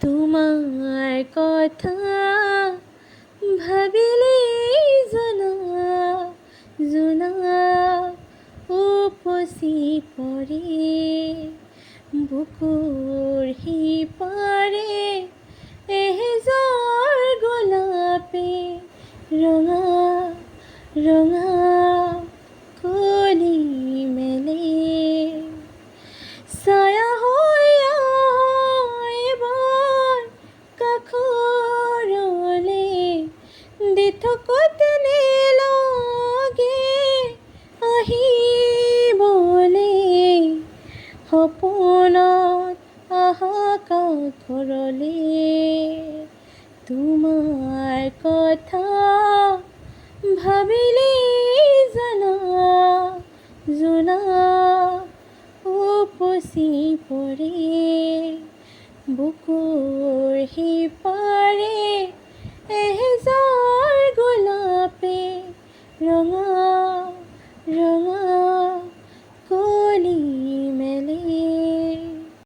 তোমার কথা ভাবিলে জনা জনা উপচি পৰে বুকুৰ সিপাৰে এহেজাৰ গোলাপে ৰঙা ৰঙা কলি মেলে ছায়া হৈ এবাৰ কাষৰলে দি থকোতেনে লগে আহিবলে সপোনত আহা কাষৰলে তোমাৰ কথা ভাবিলে জনা জনা উপচি পৰে বুকুৰ সিপাৰে এহেজাৰ গোলাপে ৰঙা